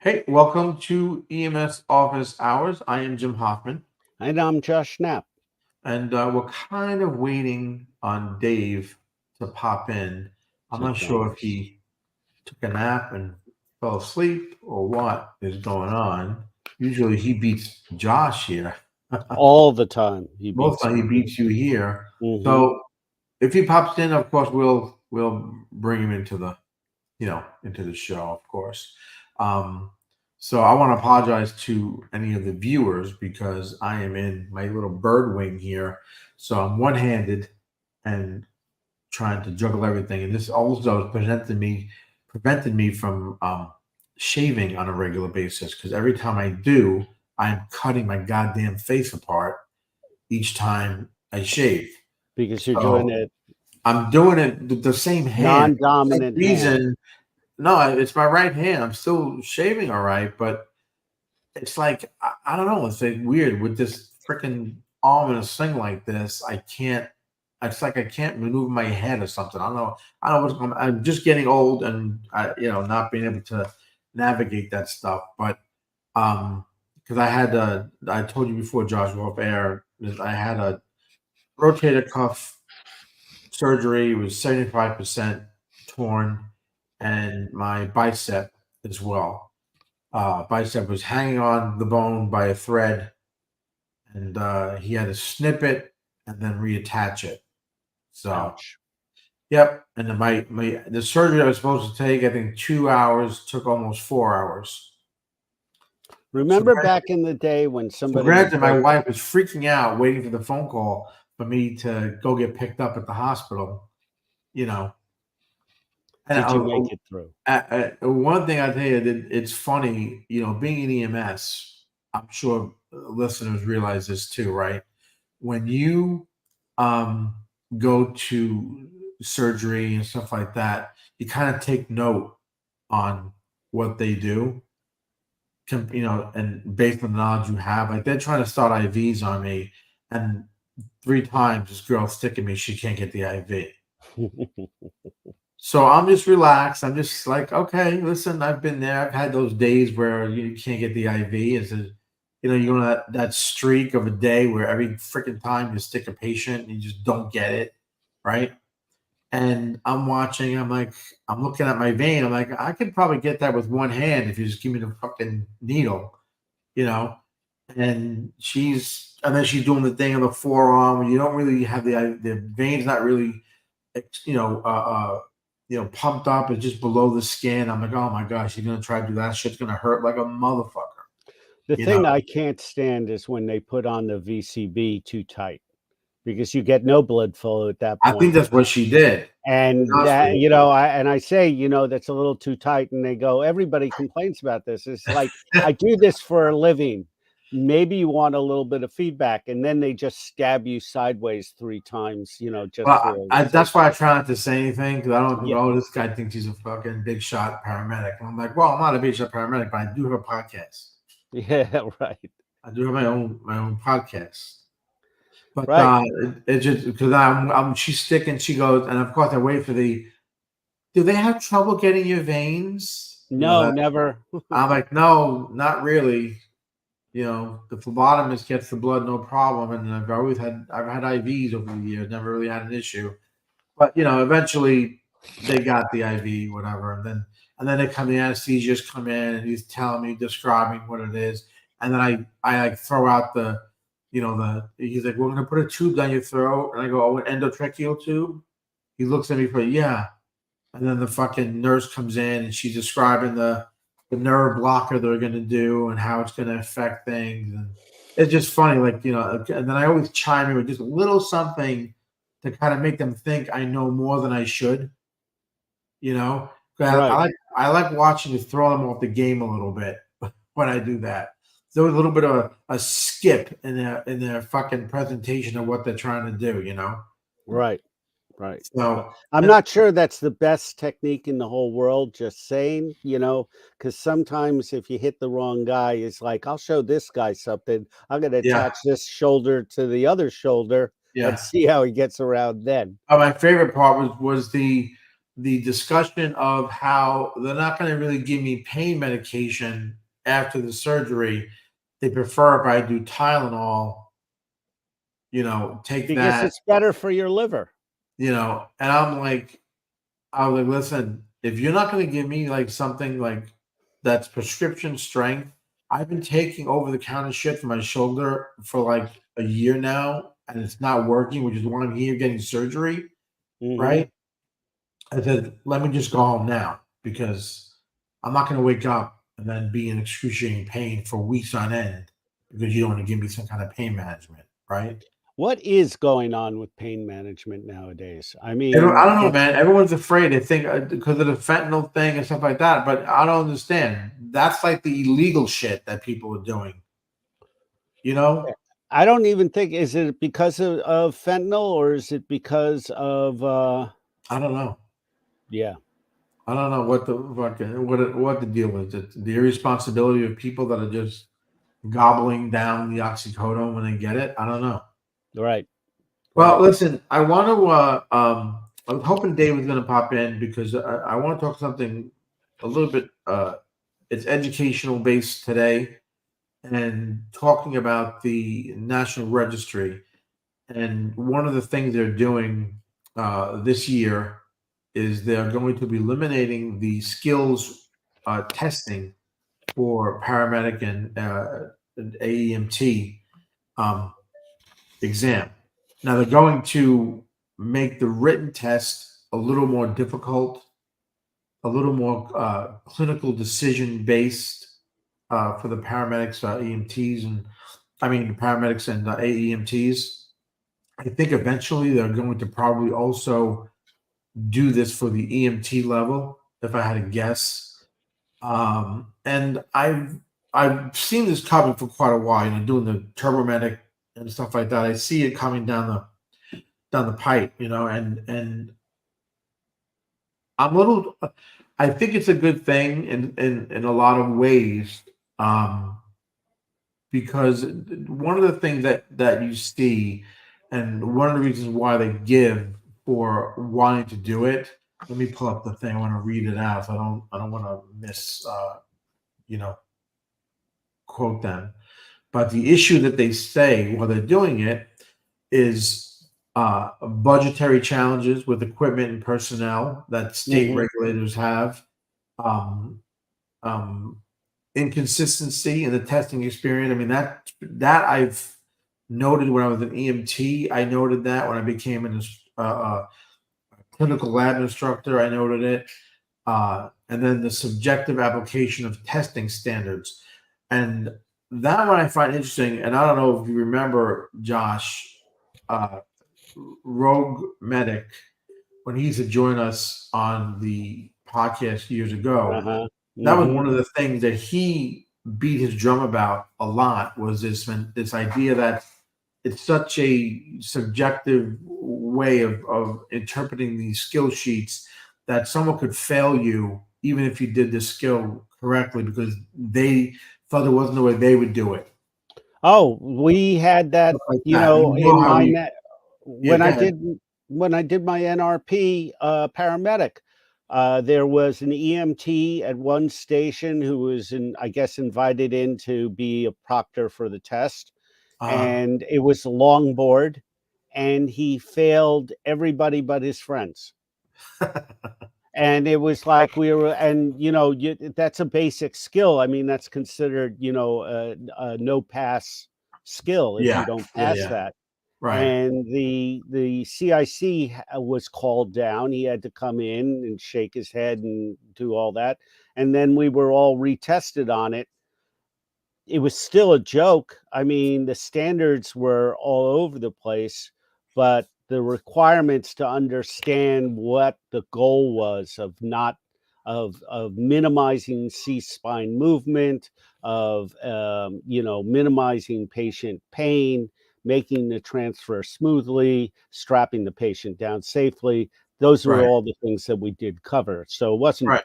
Hey, welcome to EMS Office Hours. I am Jim Hoffman, And I'm Josh Knapp. and we're kind of waiting on Dave to pop in. I'm To not join sure if us. he took a nap and fell asleep or what is going on. Usually he beats Josh here. All the time he Most beats time he me. beats you here. Hmm. So if he pops in, of course we'll bring him into the into the show, of course. Um, so I want to apologize to any of the viewers because I am in my little bird wing here. So I'm one-handed and trying to juggle everything, and this also prevented me from shaving on a regular basis because every time I do, I'm cutting my goddamn face apart each time I shave. Because you're doing So it I'm doing it with the same hand. Same non-dominant hand. reason. No, it's my right hand. I'm still shaving all right, but it's like I don't know. It's like weird with this freaking arm in a sling like this. I can't. It's like I can't maneuver my head or something. I don't know. I don't know what's going. I'm just getting old, and not being able to navigate that stuff. But because I told you before, Josh, off air, is I had a rotator cuff surgery. It was 75% torn, and my bicep as well. Bicep was hanging on the bone by a thread, and he had to snip it and then reattach it. So, Ouch. yep. And then my the surgery I was supposed to take, I think 2 hours, took almost 4 hours. So, Remember back in the day when so somebody would granted, my break, wife was freaking out, waiting for the phone call for me to go get picked up at the hospital. You know, and did you make it through? one thing I tell you that it's funny, being in EMS. I'm sure listeners realize this too, right? When you um, go to surgery and stuff like that, you kind of take note on what they do, and based on the knowledge you have. Like they're trying to start IVs on me, and 3 times this girl's sticking me, she can't get the IV. So I'm just relaxed. I'm just like, okay, listen, I've been there. I've had those days where you can't get the IV. You're on that streak of a day where every freaking time you stick a patient, you just don't get it, right? And I'm watching. I'm looking at my vein. I'm like, I could probably get that with one hand if you just give me the fucking needle, you know. And then she's doing the thing on the forearm. And you don't really have the veins not really you know, pumped up. It's just below the skin. I'm like, oh my gosh, you're gonna try to do that. Shit's gonna hurt like a motherfucker. The You know, thing I can't stand is when they put on the VCB too tight because you get no blood flow at that I think point. that's what she did. To be And honest with that, you. I say, that's a little too tight. And they go, everybody complains about this. It's like, I do this for a living. Maybe you want a little bit of feedback. And then they just stab you sideways 3 times, just Well, for a that's why I safety. try not to say anything because I don't. Yeah. Oh, this guy thinks he's a fucking big shot paramedic. And I'm like, well, I'm not a big shot paramedic, but I do have a podcast. Yeah. Right. I do have my own podcast. But Right. it just because she's sticking. She goes, and of course I wait for the. Do they have trouble getting your veins? No, That never. I'm like, no, not really. The phlebotomist gets the blood, no problem. And I've had IVs over the years, never really had an issue. But eventually they got the IV, whatever, and then they come, the anesthesiast come in and he's telling me, describing what it is, and then I like throw out he's like, we're gonna put a tube down your throat, and I go, oh, an endotracheal tube. He looks at me for yeah, and then the fucking nurse comes in and she's describing the nerve blocker they're gonna do and how it's gonna affect things. And it's just funny, like, and then I always chime in with just a little something to kind of make them think I know more than I should, you know. 'Cause Right. I like watching you throw them off the game a little bit when I do that. There was a little bit of a skip in their fucking presentation of what they're trying to do. Right. Right. But So I'm and not sure that's the best technique in the whole world, just saying, because sometimes if you hit the wrong guy, it's like, I'll show this guy something. I'm going to yeah, attach this shoulder to the other shoulder and yeah. see how he gets around then. My favorite part was the discussion of how they're not going to really give me pain medication after the surgery. They prefer if I do Tylenol, take because that, it's better for your liver. and I was like, listen, if you're not going to give me like something like that's prescription strength, I've been taking over the counter shit for my shoulder for like a year now, and it's not working, which is why I'm here getting surgery, Mhm. right? I said, let me just go home now because I'm not going to wake up and then be in excruciating pain for weeks on end because you don't want to give me some kind of pain management, right? What is going on with pain management nowadays? I I mean, don't know, it man. Everyone's afraid. They think because of the fentanyl thing and stuff like that. But I don't understand. That's like the illegal shit that people are doing. You know? I don't even think, is it because of fentanyl, or is it because of, I don't know. yeah, I don't know what the deal is. It's the irresponsibility of people that are just gobbling down the oxycodone when they get it. I don't know. right, Well, right. listen. I want to. I was hoping Dave was going to pop in because I want to talk something a little bit. It's educational based today and talking about the National Registry. And one of the things they're doing this year is they're going to be eliminating the skills testing for paramedic and AEMT um, exam. Now they're going to make the written test a little more difficult, a little more clinical decision based for the paramedics, EMTs, and I mean the paramedics and AEMTs. I think eventually they're going to probably also do this for the EMT level, if I had to guess. And I've seen this coming for quite a while. Doing the turbomedic and stuff like that. I see it coming down the pipe. And I'm a little. I think it's a good thing in a lot of ways. Um, because one of the things that you see, and one of the reasons why they give for wanting to do it. Let me pull up the thing. I want to read it out. So I don't want to miss you know quote them. But the issue that they say while they're doing it is budgetary challenges with equipment and personnel that state Mhm. regulators have. Um, um, Inconsistency in the testing experience. I mean that I've noted when I was an EMT. I noted that when I became a clinical lab instructor. I noted it, and then the subjective application of testing standards, and that one I find interesting. And I don't know if you remember Josh, uh, Rogue Medic, when he used to join us on the podcast years ago. Uh-huh. That was one Mhm. of the things that he beat his drum about a lot was this idea that it's such a subjective way of interpreting these skill sheets that someone could fail you even if you did the skill correctly because they thought it wasn't the way they would do it. Oh, we had that, Stuff like that. You know in how my he net yeah, when go I ahead. did my NRP, paramedic, there was an EMT at one station who was I guess, invited in to be a proctor for the test, Uh, and it was a long board, and he failed everybody but his friends. And it was like we were, and that's a basic skill. I mean, that's considered, a no pass skill if yeah, you don't yeah, pass yeah. that. Right, And the CIC was called down. He had to come in and shake his head and do all that. And then we were all retested on it. It was still a joke. I mean, the standards were all over the place, but the requirements to understand what the goal was of not of minimizing C-spine movement, of minimizing patient pain, making the transfer smoothly, strapping the patient down safely. Those were right, all the things that we did cover. So it wasn't right.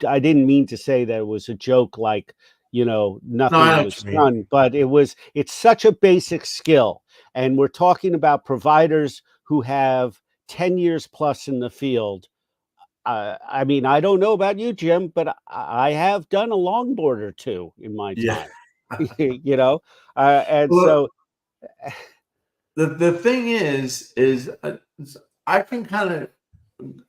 I didn't mean to say that it was a joke, like, No, I nothing know what was you mean. done, but it's such a basic skill. And we're talking about providers who have 10 years plus in the field. I mean, I don't know about you, Jim, but I have done a longboard or two in my Yeah. time, you know, and Well, so the thing is I can kind of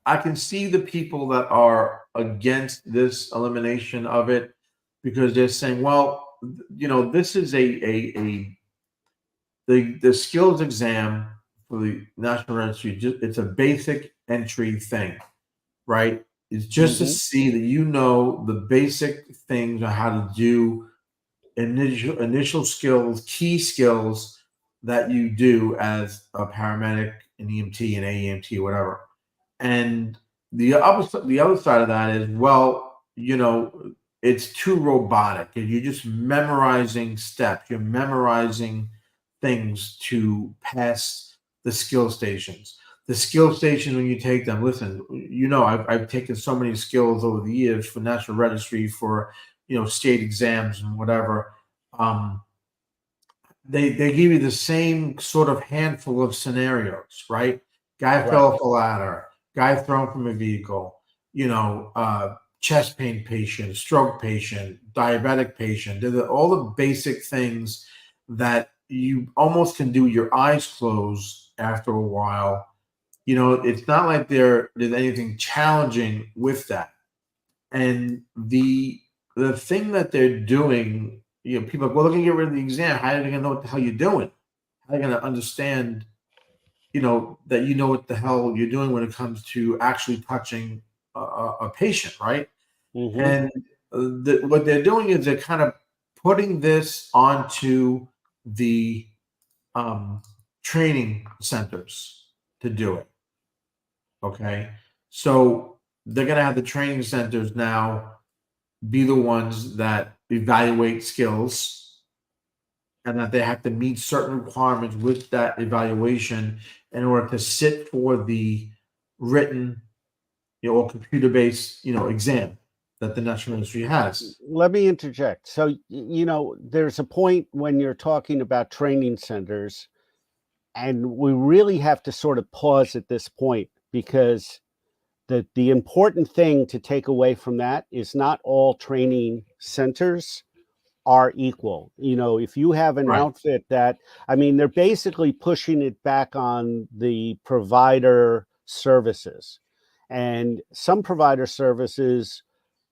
I can see the people that are against this elimination of it because they're saying, well, this is a the skills exam for the national registry. Just it's a basic entry thing, right? It's just to mhm, see that you know the basic things on how to do initial skills, key skills that you do as a paramedic, an EMT, an AEMT, whatever. And the other side of that is, well, it's too robotic, and you're just memorizing steps. You're memorizing things to pass the skill stations. The skill stations, when you take them, listen, I've taken so many skills over the years for National Registry, for state exams and whatever. Um, they give you the same sort of handful of scenarios, right? Guy right. fell off a ladder, guy thrown from a vehicle, chest pain patient, stroke patient, diabetic patient. They're all the basic things that you almost can do your eyes closed after a while. It's not like there's anything challenging with that. And the thing that they're doing, people are, well, they're gonna get rid of the exam. How are they gonna know what the hell you're doing? How are they gonna understand, that you know what the hell you're doing when it comes to actually touching a patient, right? Mhm. And what they're doing is they're kind of putting this onto the um, training centers to do it. Okay, so they're gonna have the training centers now be the ones that evaluate skills, and that they have to meet certain requirements with that evaluation in order to sit for the written, or computer-based, exam that the national ministry has. Let me interject. So, there's a point when you're talking about training centers, and we really have to sort of pause at this point because the important thing to take away from that is not all training centers are equal. If you have an Right. outfit that, I mean, they're basically pushing it back on the provider services. And some provider services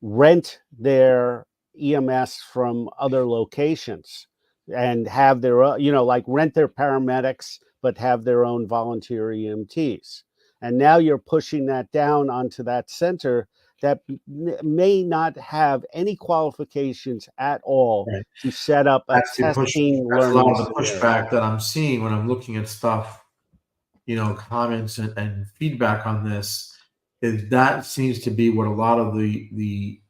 rent their EMS from other locations and have their own, like rent their paramedics, but have their own volunteer EMTs. And now you're pushing that down onto that center that may not have any qualifications at all Right. to set up a testing That's a lot learning of the scenario. pushback that I'm seeing when I'm looking at stuff, comments and feedback on this, is that seems to be what a lot of the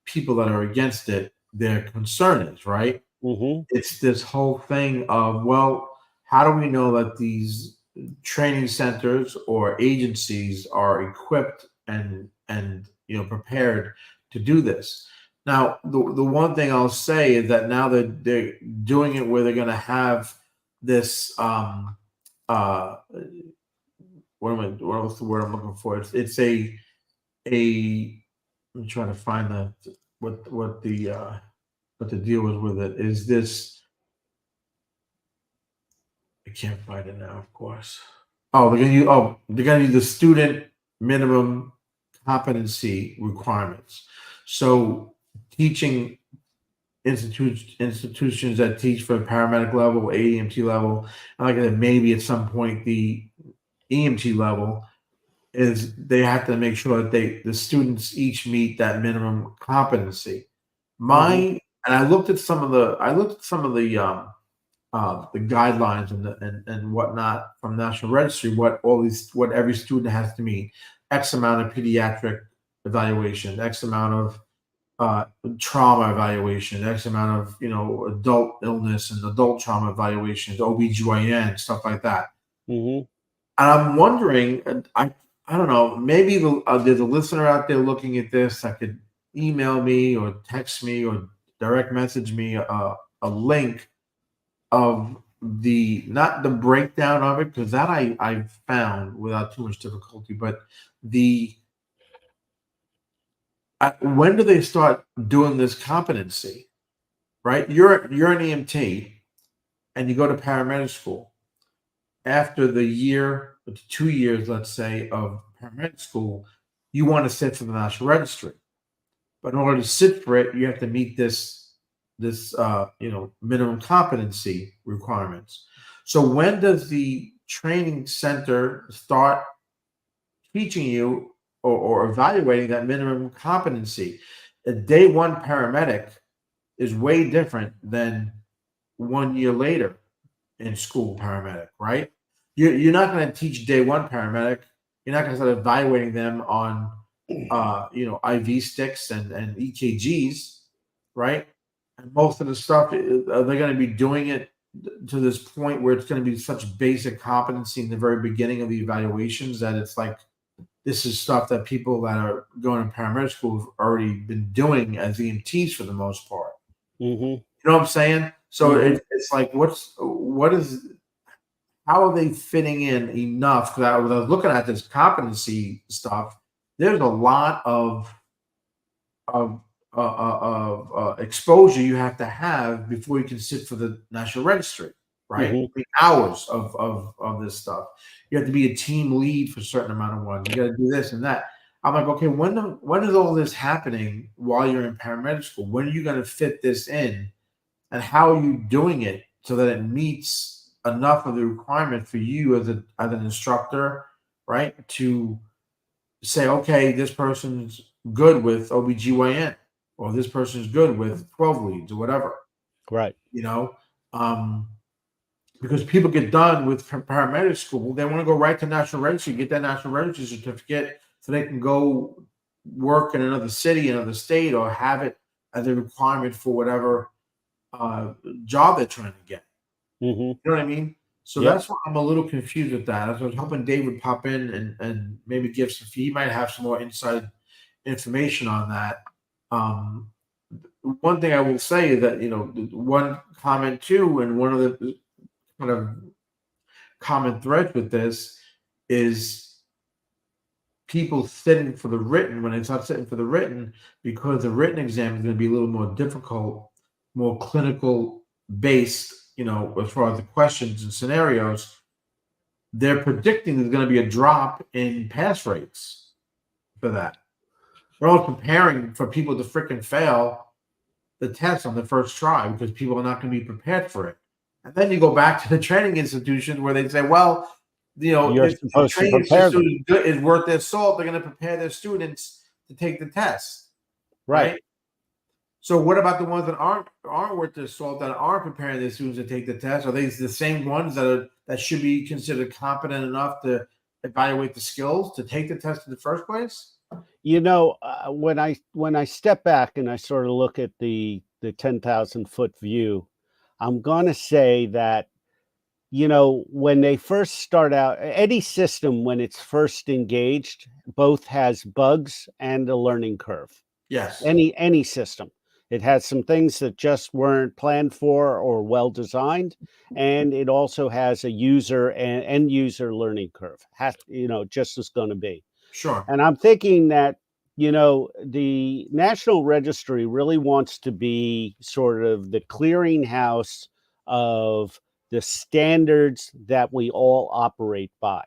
people that are against it, their concern is, right? Hmm. It's this whole thing of, well, how do we know that these training centers or agencies are equipped and prepared to do this? Now, the one thing I'll say is that now that they're doing it where they're going to have this uh what's the word I'm looking for? It's a I'm trying to find what the deal was with it. Is this, I can't find it now, of course. They're gonna use the student minimum competency requirements. So teaching institutions that teach for paramedic level, AEMT level, and like I said, maybe at some point the EMT level, is they have to make sure that the students each meet that minimum competency. Hmm. And I looked at some of the guidelines and whatnot from National Registry, what every student has to meet, X amount of pediatric evaluation, X amount of trauma evaluation, X amount of adult illness and adult trauma evaluations, OBGYN, stuff like that. Hmm. And I'm wondering, and I don't know, maybe there's a listener out there looking at this that could email me or text me or direct message me a link of not the breakdown of it, because that I found without too much difficulty, but the when do they start doing this competency? Right, you're an EMT and you go to paramedic school. After the year, 2 years, let's say, of paramedic school, you want to sit for the National Registry. But in order to sit for it, you have to meet this minimum competency requirements. So when does the training center start teaching you or evaluating that minimum competency? A day one paramedic is way different than 1 year later in school paramedic, right? You're not going to teach day one paramedic. You're not going to start evaluating them on IV sticks and EKGs, right? And most of the stuff they're going to be doing it to this point where it's going to be such basic competency in the very beginning of the evaluations that it's like this is stuff that people that are going to paramedic school have already been doing as EMTs for the most part. Mm-hmm. You know what I'm saying? So Mhm. it's like, how are they fitting in enough? Because I was looking at this competency stuff. There's a lot of exposure you have to have before you can sit for the National Registry, right? Mhm. I mean, hours of this stuff. You have to be a team lead for a certain amount of ones. You got to do this and that. I'm like, okay, when is all this happening while you're in paramedic school? When are you going to fit this in? And how are you doing it so that it meets enough of the requirement for you as an instructor, right? To say, okay, this person's good with OBGYN, or this person's good with 12 leads or whatever, Right. you know? Um, because people get done with paramedic school, they want to go right to National Registry, get that National Registry certificate so they can go work in another city, another state, or have it as a requirement for whatever job they're trying to get. Mhm. You know what I mean? So Yep. that's why I'm a little confused with that. I was hoping Dave would pop in and maybe give some. He might have some more inside information on that. Um, one thing I will say is that one comment too, and one of the kind of common threads with this is people sitting for the written when they start sitting for the written, because the written exam is going to be a little more difficult, more clinical based, as far as the questions and scenarios. They're predicting there's going to be a drop in pass rates for that. They're all preparing for people to freaking fail the test on the first try because people are not going to be prepared for it. And then you go back to the training institutions where they say, well, You're if the supposed to training prepare them. institution is worth their salt, they're going to prepare their students to take the test, Right. right? So what about the ones that aren't worth their salt, that aren't preparing their students to take the test? Are they the same ones that should be considered competent enough to evaluate the skills to take the test in the first place? When I step back and I sort of look at the 10,000-foot view, I'm going to say that when they first start out, any system when it's first engaged, both has bugs and a learning curve. Yes. Any system. It has some things that just weren't planned for or well designed, and it also has a user and end user learning curve. Just as going to be. Sure. And I'm thinking that, the National Registry really wants to be sort of the clearinghouse of the standards that we all operate by.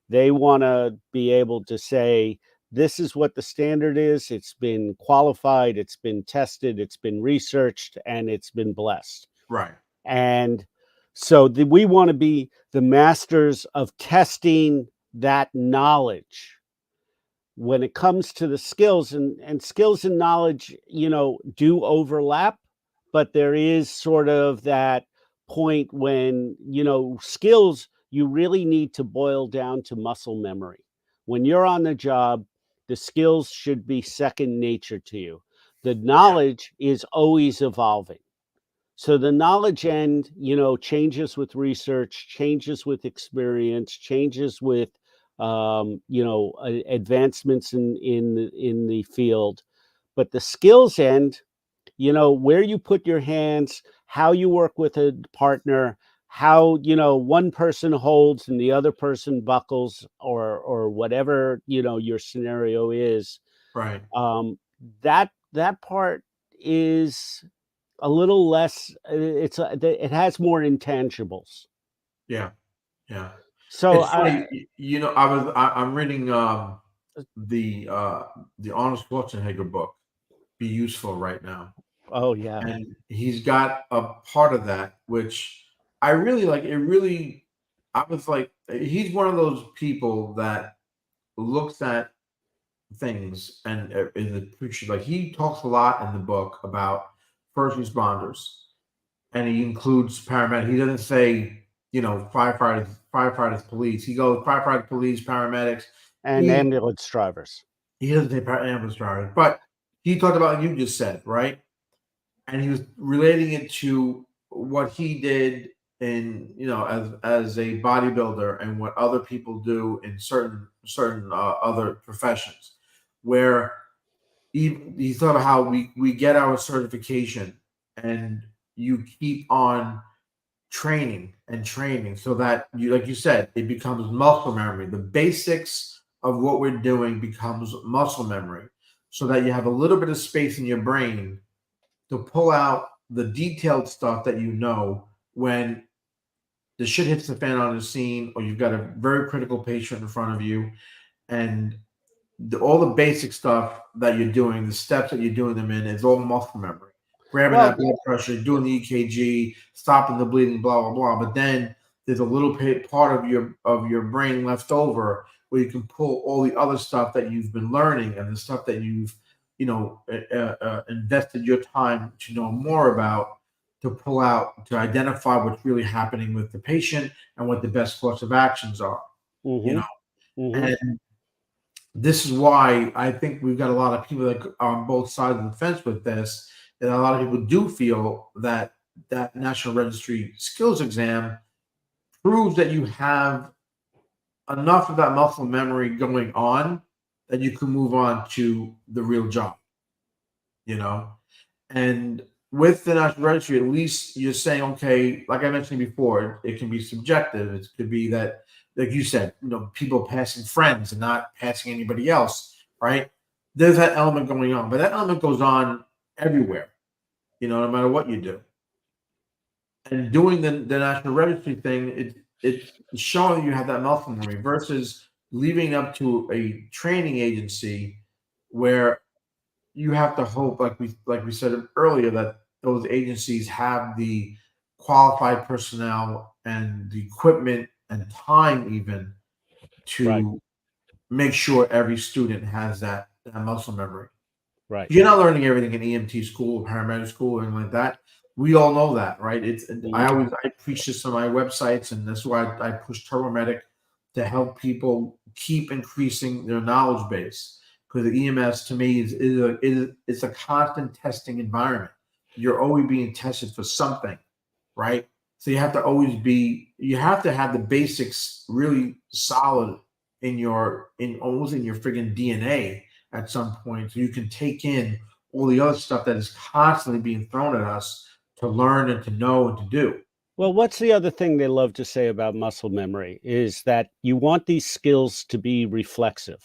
They want to be able to say, this is what the standard is. It's been qualified, it's been tested, it's been researched, and it's been blessed. Right. And so we want to be the masters of testing that knowledge when it comes to the skills, and skills and knowledge, do overlap, but there is sort of that point when, skills, you really need to boil down to muscle memory. When you're on the job, the skills should be second nature to you. The knowledge is always evolving. So the knowledge end, changes with research, changes with experience, changes with advancements in the field. But the skills end, where you put your hands, how you work with a partner, how one person holds and the other person buckles, or whatever your scenario is. Right. that part is a little less. It has more intangibles. Yeah, yeah. So It's funny, I'm reading the Arnold Schwarzenegger book, Be Useful, right now. oh yeah, And he's got a part of that which I really like. It really, I was like, he's one of those people that looks at things and is a preacher. Like, he talks a lot in the book about first responders, and he includes paramedics. He doesn't say, firefighters, police. He goes firefighters, police, paramedics. and He ambulance drivers. he doesn't say ambulance drivers, but he talked about what you just said, right? And he was relating it to what he did in, as a bodybuilder, and what other people do in certain other professions, where he thought of how we get our certification, and you keep on training and training, so that, like you said, it becomes muscle memory. The basics of what we're doing becomes muscle memory, so that you have a little bit of space in your brain to pull out the detailed stuff that when the shit hits the fan on the scene, or you've got a very critical patient in front of you, and all the basic stuff that you're doing, the steps that you're doing them in, is all muscle memory. Grabbing Well, that blood pressure, doing the EKG, stopping the bleeding, blah blah blah. But then there's a little part of your brain left over, where you can pull all the other stuff that you've been learning, and the stuff that you've invested your time to know more about, to pull out, to identify what's really happening with the patient, and what the best course of actions are. You mm-hmm, know, mm-hmm. and this is why I think we've got a lot of people that are on both sides of the fence with this. And a lot of people do feel that that National Registry skills exam proves that you have enough of that muscle memory going on, that you can move on to the real job, you know? And with the National Registry, at least you're saying, okay, like I mentioned before, it can be subjective. It could be that, like you said, people passing friends and not passing anybody else, right? There's that element going on, but that element goes on everywhere, no matter what you do. And doing the National Registry thing, it's showing you have that muscle memory, versus leaving up to a training agency, where you have to hope, like we said earlier, that those agencies have the qualified personnel and the equipment and time, even, Right, to make sure every student has that muscle memory. right. You're not learning everything in EMT school or paramedic school or anything like that. We all know that, right? Mm-hmm. I preach this on my websites, and that's why I push TurboMedic, to help people keep increasing their knowledge base. Because the EMS, to me, is a constant testing environment. You're always being tested for something, right? So you have to have the basics really solid almost in your friggin' DNA at some point, so you can take in all the other stuff that is constantly being thrown at us, to learn and to know and to do. Well, what's the other thing they love to say about muscle memory is that you want these skills to be reflexive.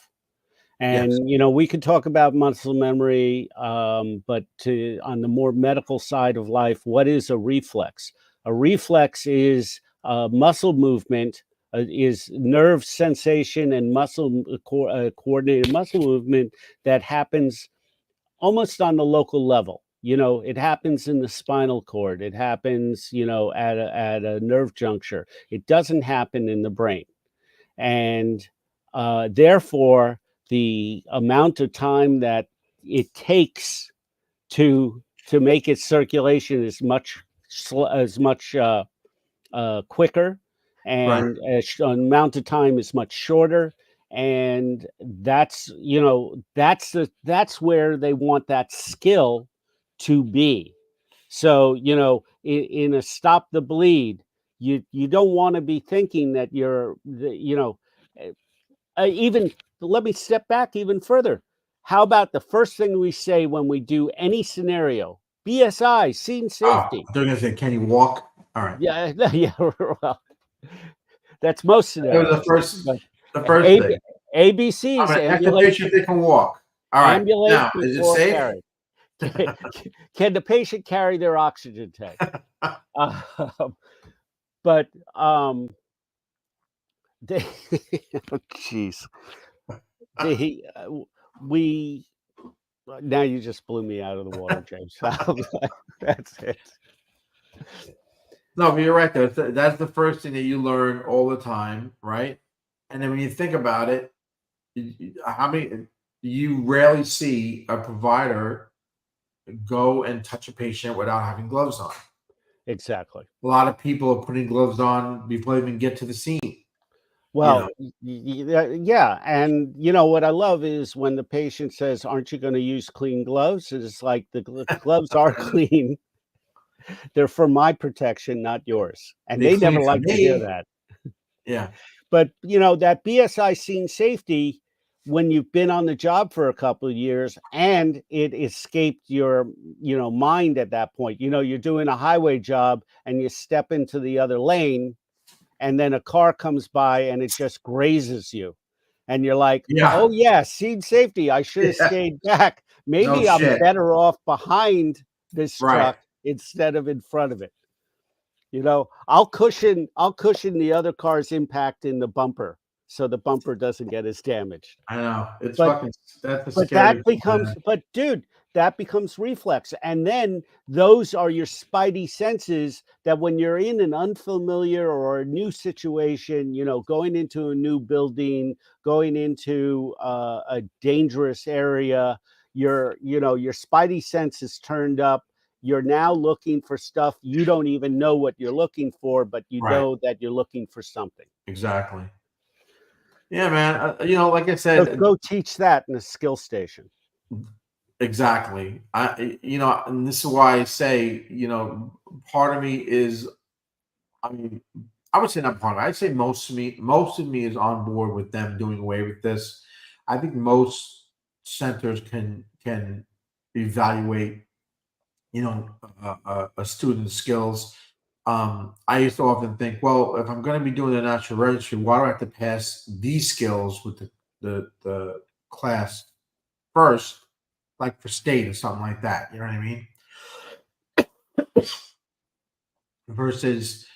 Yes, And we could talk about muscle memory, but on the more medical side of life, what is a reflex? A reflex is muscle movement, is nerve sensation and muscle coordinated muscle movement that happens almost on the local level. It happens in the spinal cord. It happens, at a nerve juncture. It doesn't happen in the brain. And therefore, the amount of time that it takes to make its circulation is much quicker, right. and amount of time is much shorter. And that's where they want that skill to be. So in a stop the bleed, you don't want to be thinking that even let me step back even further. How about the first thing we say when we do any scenario? BSI, scene Oh, safety. they're gonna say, "Can you walk?" All right. Yeah, yeah. Well, that's most That was scenarios. But the first thing. I'm ABCs, gonna ask the ambulation. patient if they can walk. All right. Ambulate Now, is it before safe? carry. Can, can the patient carry their oxygen tank? Uh, but they, oh, jeez, they we now you just blew me out of the water, James. That's it. No, but you're right. That's the first thing that you learn all the time, right? And then when you think about it, how many you rarely see a provider go and touch a patient without having gloves on. Exactly. A lot of people are putting gloves on before they even get to the scene. Well, yeah, and you know what I love is when the patient says, "Aren't you going to use clean gloves?" It's like the gloves are clean. They're for my protection, not yours. And They they clean never for like to hear me. that. Yeah, But, you know, that BSI scene safety, when you've been on the job for a couple of years and it escaped your, mind at that point. You know, you're doing a highway job and you step into the other lane and then a car comes by and it just grazes you. And you're like, yeah, "Oh, yeah, scene safety. I should have yeah. stayed back. No Maybe I'm shit. better off behind this Right. truck instead of in front of it." You know, I'll cushion the other car's impact in the bumper, so the bumper doesn't get as damaged. I know. It's But fucking. That's a but scary that thing, becomes man. but dude, that becomes reflex, and then those are your spidey senses that when you're in an unfamiliar or a new situation, going into a new building, going into, a dangerous area, your spidey sense is turned up. You're now looking for stuff you don't even know what you're looking for, but you Right. know that you're looking for something. Exactly. Yeah, man. Like I So said, go teach that in a skill station. exactly. And this is why I say, part of me is, I mean, I would say not part of me. I'd say most of me is on board with them doing away with this. I think most centers can evaluate, a student's skills. I used to often think, well, if I'm going to be doing the national registry, why do I have to pass these skills with the class first, like for state or something like that? You know what I mean? Versus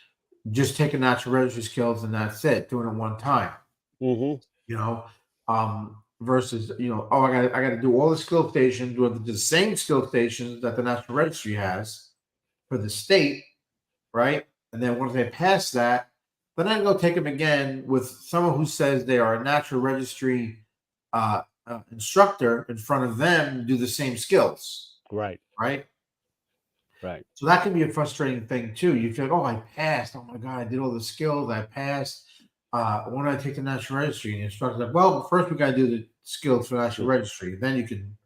just taking natural registry skills and that's it, doing it one time. Mhm. You know, versus oh, I got to do all the skill stations with the same skill stations that the national registry has for the state, right? And then once they pass that, then I go take them again with someone who says they are a natural registry instructor in front of them, do the same skills, Right, right? right. So that can be a frustrating thing too. You feel like, oh, I passed. Oh my god, I did all the skills. I passed. When I take the national registry, and the instructor's like, well, first we got to do the skills for national registry. Then you can,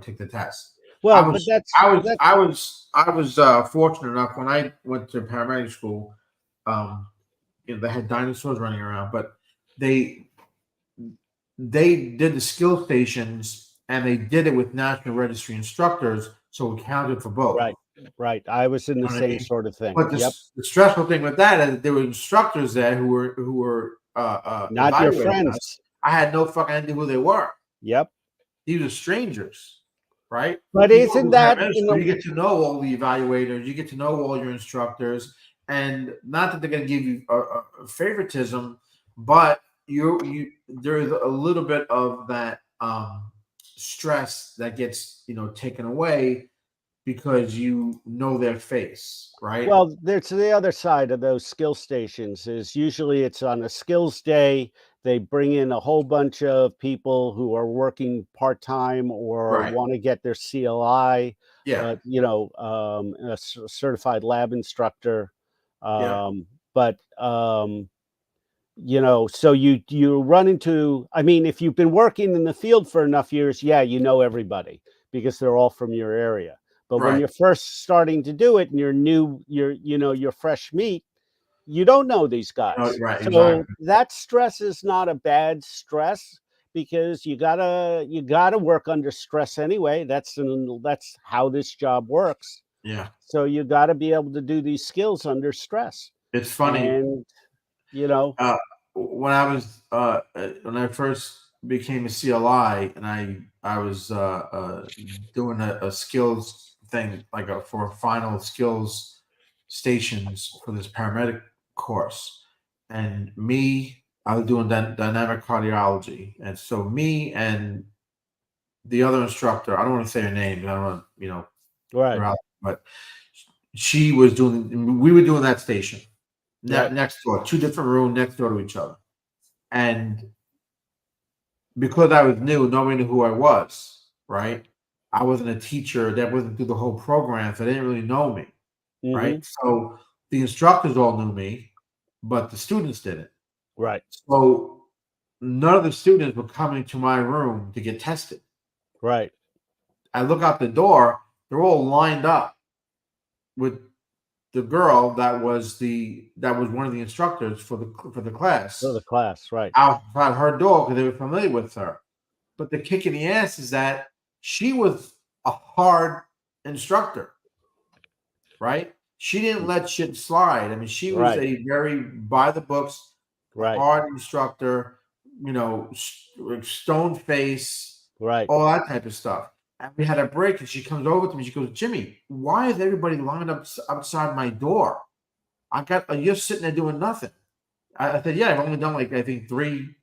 take the test. I Well, but was, that's I was, that's I was, I was fortunate enough when I went to paramedic school. Um, they had dinosaurs running around, but they they did the skill stations and they did it with national registry instructors, so it counted for both. right, right. I was in the You know what I same mean? sort of thing. But Yep. the stressful thing with that is there were instructors there who were Not your evaluating us. friends. I had no fucking idea who they were. Yep. These are strangers, right? But You go isn't to that paramedic in school, the you get to know all the evaluators, you get to know all your instructors, and not that they're going to give you a favoritism, but you there's a little bit of that stress that gets taken away because you know their face, right? well, there's the other side of those skill stations is usually it's on a skills day. They bring in a whole bunch of people who are working part-time or Right. want to get their CLI, Yeah. certified lab instructor. Yeah. But so you run into, I mean, if you've been working in the field for enough years, yeah, you know everybody because they're all from your area. But when Right. you're first starting to do it and you're new, you're fresh meat, you don't know these guys. Right. So Exactly. that stress is not a bad stress because you gotta work under stress anyway. That's how this job works. Yeah. So you gotta be able to do these skills under stress. It's funny. And you know, Uh, when I first became a CLI, and I was doing a skills thing, like for final skills stations for this paramedic course, and I was doing dynamic cardiology, and so me and the other instructor, I don't want to say her name, I don't want Right. but she was doing. We were doing that station Right. next door, two different rooms next door to each other, and because I was new, nobody knew who I was, right? I wasn't a teacher that wasn't through the whole program, so they didn't really know me, Mm-hmm. right? So the instructors all knew me, but the students didn't. Right. So none of the students were coming to my room to get tested. Right. I look out the door, they're all lined up with the girl that was one of the instructors for the For the class class. Right. outside her door because they were familiar with her. But the kick in the ass is that she was a hard instructor, right? She didn't let shit slide. I mean, she was Right. a very by the books, Right. hard instructor, stone face, Right. all that type of stuff. And we had a break, and she comes over to me. She goes, "Jimmy, why is everybody lined up outside my door? You're sitting there doing nothing." I said, "Yeah, I've only done like I think three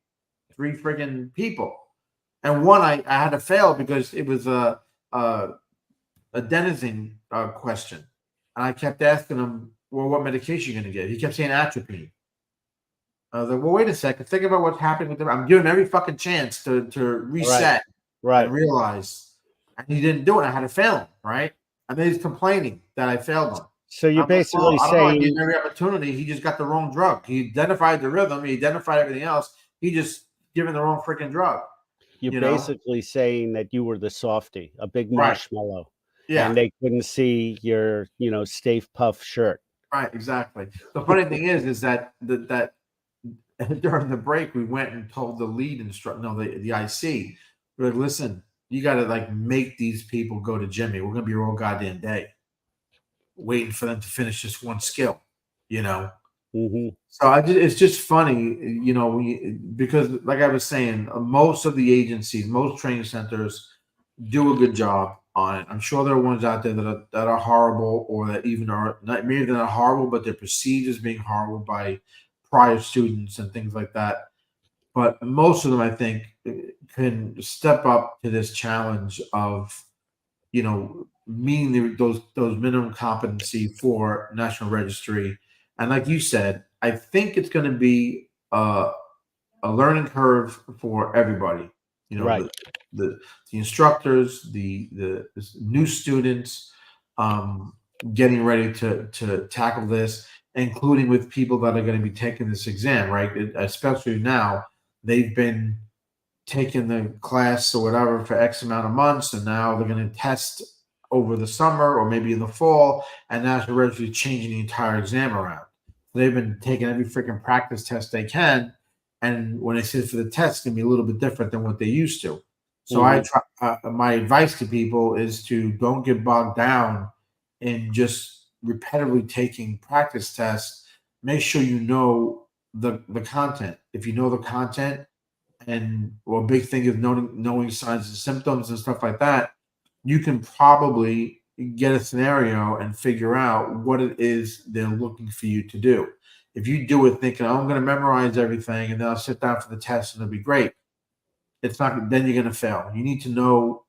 friggin' people." And one I had to fail because it was a denizen question, and I kept asking him, "Well, what medication are you going to get?" He kept saying atropine. I was like, "Well, wait a second. Think about what's happening with them. I'm giving him every fucking chance to Right. reset and Right. realize." And he didn't do it. I had to fail him, right? And then he's complaining that I failed him. So you're I'm like, "Well, basically I don't know. I gave saying, him every opportunity. He just got the wrong drug. He identified the rhythm. He identified everything else. He just given the wrong freaking drug." you're You know? basically saying that you were the softie, a big Right. marshmallow, and Yeah. they couldn't see your, Stave Puff shirt. Right, exactly. The funny thing is that during the break we went and told the lead instructor, no, the IC, we're like, "Listen, you got to like make these people go to Jimmy. We're gonna be here all goddamn day waiting for them to finish this one skill, you know." Hmm. So it's just funny, because like I was saying, most of the agencies, most training centers do a good job on it. I'm sure there are ones out there that are horrible, or that even are not, maybe they're not horrible, but they're perceived as being horrible by prior students and things like that. But most of them, I think, can step up to this challenge of meeting those minimum competency for national registry. And like you said, I think it's going to be a learning curve for everybody. You know, Right. the instructors, the new students, um, getting ready to tackle this, including with people that are going to be taking this exam, right? Especially now, they've been taking the class or whatever for X amount of months, and now they're going to test over the summer or maybe in the fall, and National Registry is changing the entire exam around. They've been taking every freaking practice test they can, and when they sit for the test, it's going to be a little bit different than what they used to. So I Hmm. try. My advice to people is to don't get bogged down in just repetitively taking practice tests. Make sure you know the content. If you know the content, and well, a big thing is knowing signs and symptoms and stuff like that, you can probably get a scenario and figure out what it is they're looking for you to do. If you do it thinking, "Oh, I'm going to memorize everything and then I'll sit down for the test and it'll be great," it's not. Then you're going to fail. You need to know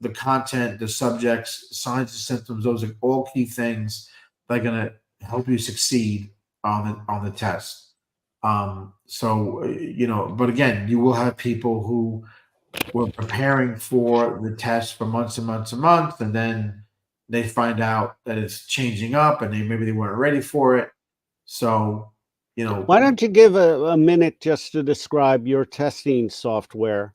the content, the subjects, signs and symptoms. Those are all key things that are going to help you succeed on the test. But again, you will have people who were preparing for the test for months and months and months, and then they find out that it's changing up, and maybe they weren't ready for it. So, you know, Why don't you give a minute just to describe your testing software?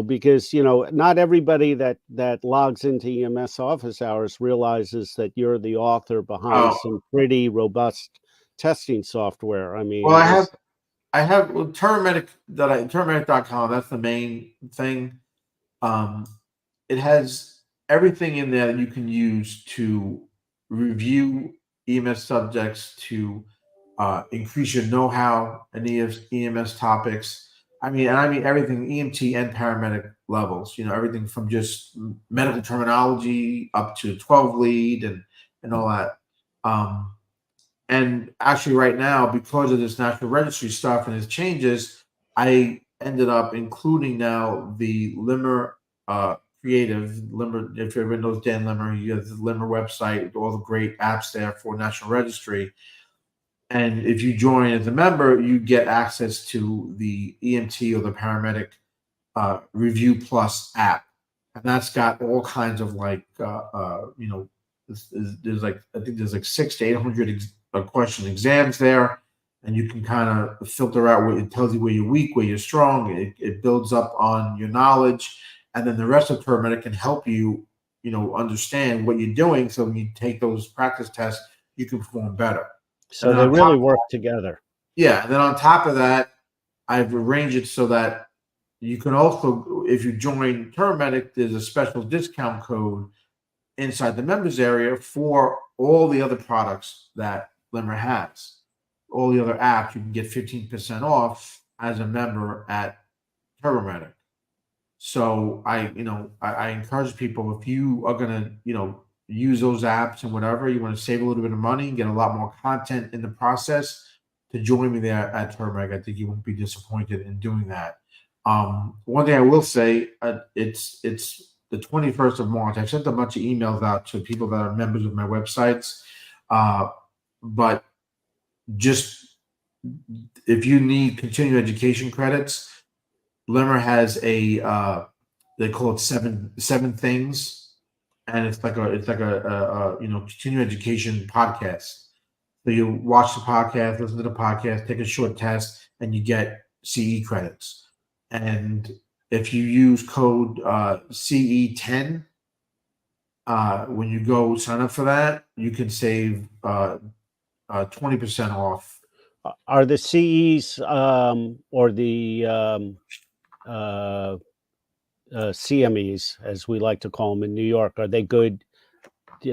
Because not everybody that logs into EMS office hours realizes that you're the author behind oh, some pretty robust testing software. I well, mean, I have Terramedic.com. That's the main thing. Um, it has everything in there that you can use to review EMS subjects, to increase your know-how in EMS topics. I mean everything, EMT and paramedic levels. Everything from just medical terminology up to 12 lead and all that. Um, and actually, right now, because of this national registry stuff and its changes, I ended up including now the Limmer creative Limmer. If everyone knows Dan Limmer, he has the Limmer website with all the great apps there for national registry. And if you join as a member, you get access to the EMT or the paramedic Review Plus app, and that's got all kinds of there's like I think there's like 600 to 800 question exams there, and you can kind of filter out where it tells you where you're weak, where you're strong. It builds up on your knowledge, and then the rest of paramedic can help you, understand what you're doing. So when you take those practice tests, you can perform better. And So then they on top really of work together. yeah, and then on top of that, I've arranged it so that you can also, if you join Paramedic, there's a special discount code inside the members area for all the other products that Limmer has. All the other apps, you can get 15% off as a member at Paramedic. So I encourage people, if you are gonna, use those apps and whatever, you want to save a little bit of money and get a lot more content in the process, to join me there at Turmeg. I think you won't be disappointed in doing that. One thing I will say, it's the 21st of March. I sent a bunch of emails out to people that are members of my websites, but just if you need continuing education credits, Limmer has a they call it seven things, and it's like a continuing education podcast. So you watch the podcast, listen to the podcast, take a short test, and you get CE credits. And if you use code CE10 when you go sign up for that, you can save 20% off. Are the CEs or the CMEs, as we like to call them in New York, are they good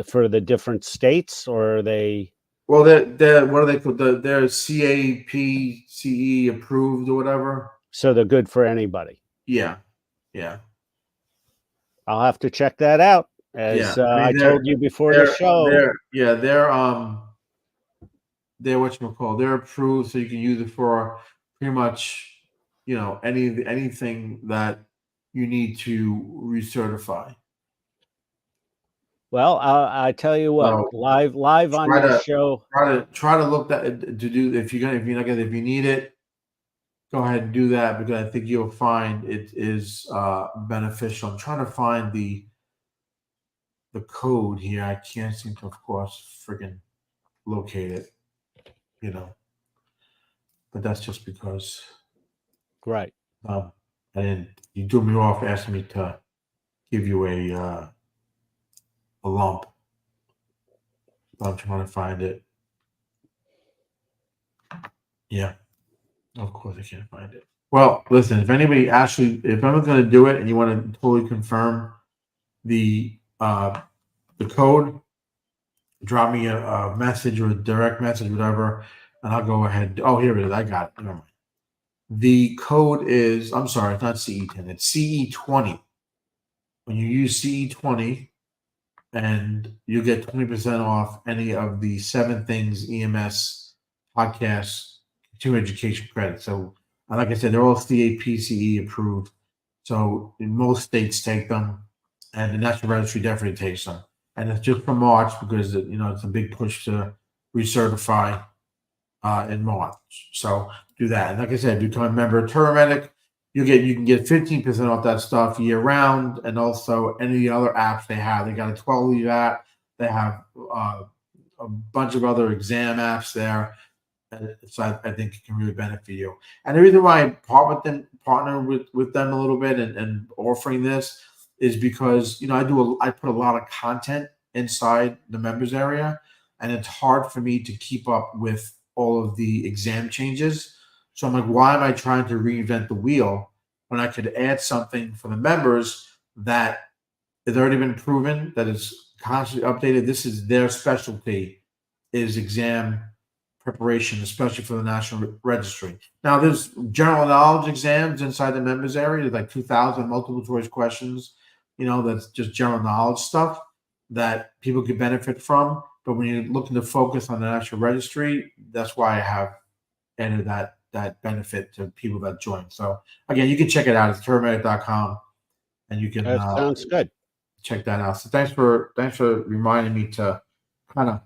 for the different states, or are they? Well, they're what are they called? They're CAPCE approved or whatever. So they're good for anybody. Yeah, yeah, I'll have to check that out. As yeah. I told you before the show, they're what you call. They're approved, so you can use it for pretty much anything that you need to recertify. well, I tell you what, So live on your show. Try to look that to do if you're not gonna if you need it, go ahead and do that, because I think you'll find it is beneficial. I'm trying to find the code here. I can't seem to, of course, friggin' locate it. But that's just because Right. and you threw me off asking me to give you a lump. But I'm trying to find it. Yeah. Of course I can't find it. Well, listen, if I'm going to do it and you want to totally confirm the code, drop me a message or a direct message, whatever, and I'll go ahead. Oh, here it is. I got it. Never mind. The code is, I'm sorry, it's not CE10, it's CE20. When you use CE20, and you get 20% off any of the 7 Things EMS podcasts, continuing education credits. So, like I said, they're all CAPCE approved. So, in most states take them, and the National Registry definitely takes them. And it's just for March because it's a big push to recertify in March. So do that. And like I said, become a member of Paramedic. You can get 15% off that stuff year round, and also any of the other apps they have. They got a 12-lead app. They have a bunch of other exam apps there. So I think it can really benefit you. And the reason why I partner with them a little bit and offering this is because I put a lot of content inside the members area, and it's hard for me to keep up with all of the exam changes. So I'm like, why am I trying to reinvent the wheel when I could add something for the members that has already been proven, that is constantly updated? This is their specialty, is exam preparation, especially for the National Registry. Now, there's general knowledge exams inside the members area. There's like 2,000 multiple choice questions. That's just general knowledge stuff that people could benefit from. But when you're looking to focus on the National Registry, that's why I have entered that benefit to people that join. So again, you can check it out. It's paramedic.com, and you can That sounds good. check that out. So thanks for reminding me to kind of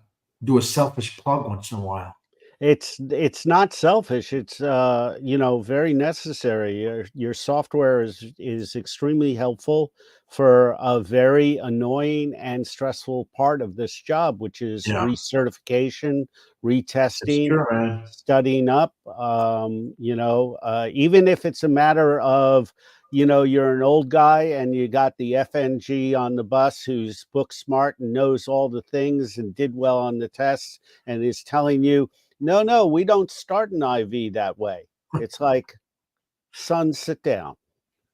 do a selfish plug once in a while. It's not selfish. It's very necessary. Your software is extremely helpful for a very annoying and stressful part of this job, which is Yeah, recertification, it's retesting, true, man. studying up. Even if it's a matter of you're an old guy and you got the FNG on the bus who's book smart and knows all the things and did well on the tests and is telling you, no, we don't start an IV that way. It's like, son, sit down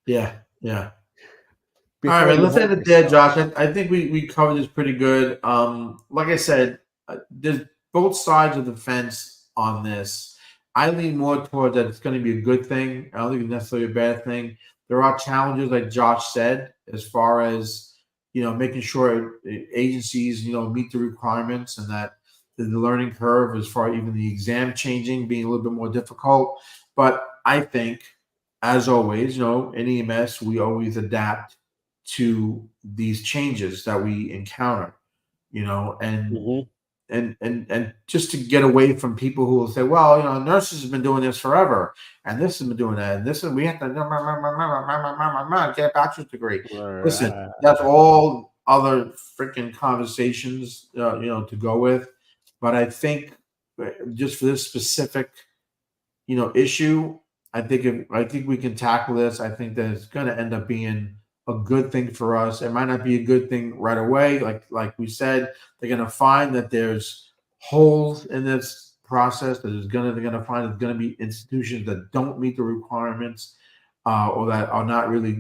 Yeah, yeah. All right, before man. you Let's end hurt it there, yourself. Josh. I think we covered this pretty good. Like I said, there's both sides of the fence on this. I lean more toward that it's going to be a good thing. I don't think it's necessarily a bad thing. There are challenges, like Josh said, as far as making sure agencies meet the requirements, and that the learning curve, as far even the exam changing, being a little bit more difficult. But I think, as always, in EMS, we always adapt to these changes that we encounter, and Hmm. and just to get away from people who will say, well, nurses have been doing this forever, and this has been doing that, and this, and we have to get a bachelor's degree. Listen, that's all other freaking conversations, to go with. But I think, just for this specific, issue, I think we can tackle this. I think that it's going to end up being a good thing for us. It might not be a good thing right away. Like we said, they're going to find that there's holes in this process. They're going to find there's going to be institutions that don't meet the requirements, or that are not really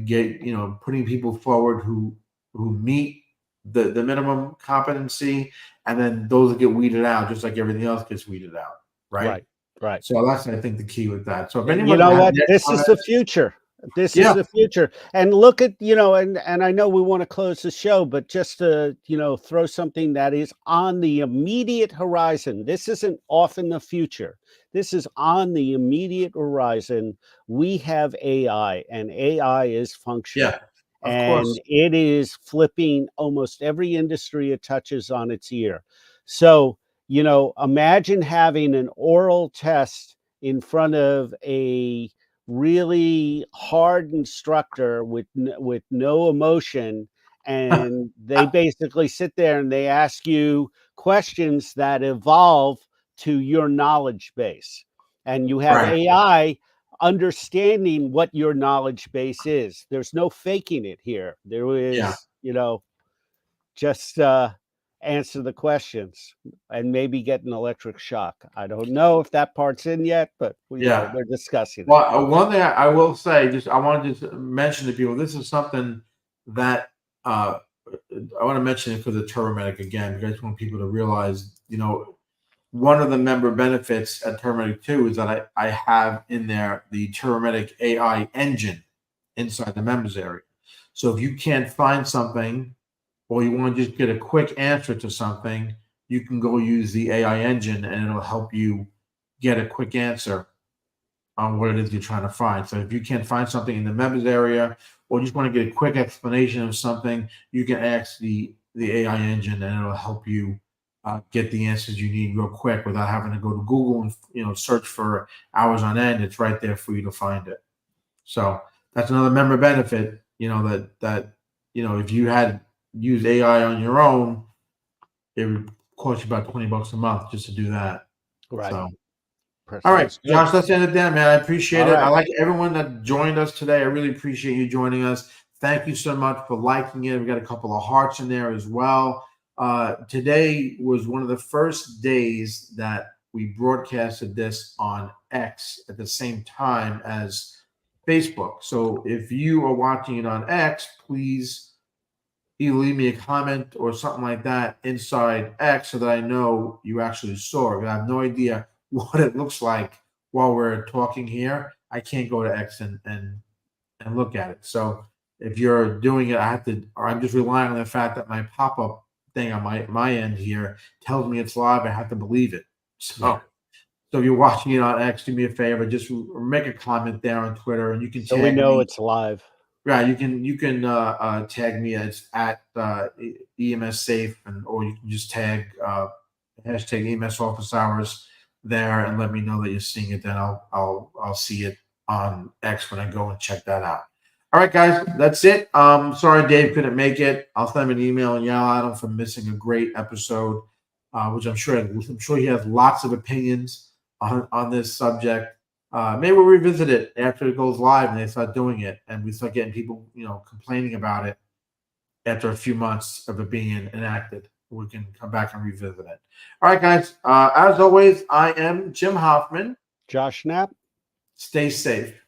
putting people forward who meet the minimum competency, and then those that get weeded out, just like everything else gets weeded out, right? Right. So that's, I think, the key with that. So if You anyone know has what? any This is the comments, future. This is yeah, the future. And look at, and I know we want to close the show, but just to, throw something that is on the immediate horizon. This isn't off in the future. This is on the immediate horizon. We have AI, and AI is yeah, functional. of And course, it is flipping almost every industry it touches on its ear. So, imagine having an oral test in front of a really hard instructor with no emotion, and they basically sit there and they ask you questions that evolve to your knowledge base, and you have right, AI understanding what your knowledge base is. There's no faking it here. There yeah, is, just answer the questions and maybe get an electric shock. I don't know if that part's in yet, but yeah. we're discussing it. Well, one thing I will say, just I want to just mention to people, this is something that, I want to mention it for the Turomedic again, because I just want people to realize, one of the member benefits at Turomedic 2 is that I have in there the Turomedic AI engine inside the members area. So if you can't find something, or you want to just get a quick answer to something, you can go use the AI engine, and it'll help you get a quick answer on what it is you're trying to find. So if you can't find something in the members area, or just want to get a quick explanation of something, you can ask the AI engine, and it'll help you get the answers you need real quick without having to go to Google and search for hours on end. It's right there for you to find it. So that's another member benefit. That if you had used AI on your own, it would cost you about $20 a month just to do that. Right. So. All right, Sounds good. Josh, let's end it there, man. I appreciate All it. I right. like everyone that joined us today. I really appreciate you joining us. Thank you so much for liking it. We got a couple of hearts in there as well. Today was one of the first days that we broadcasted this on X at the same time as Facebook. So if you are watching it on X, please either leave me a comment or something like that inside X, so that I know you actually saw it. I have no idea what it looks like while we're talking here, I can't go to X and look at it. So if you're doing it, I have to, or I'm just relying on the fact that my pop-up thing on my end here tells me it's live. I have to believe it. So, Yeah. so if you're watching it on X, do me a favor, just make a comment there on Twitter, and you can So we tag know me. it's live. Yeah, you can tag me as at EMS Safe, or you can just tag hashtag EMS Office Hours there and let me know that you're seeing it. Then I'll see it on X when I go and check that out. All right, guys, that's it. Sorry Dave couldn't make it. I'll send him an email and yell at him for missing a great episode, which I'm sure he has lots of opinions on this subject. Maybe we'll revisit it after it goes live and they start doing it, and we start getting people, complaining about it after a few months of it being enacted. We can come back and revisit it. All right, guys. As always, I am Jim Hoffman. Josh Knapp. Stay safe.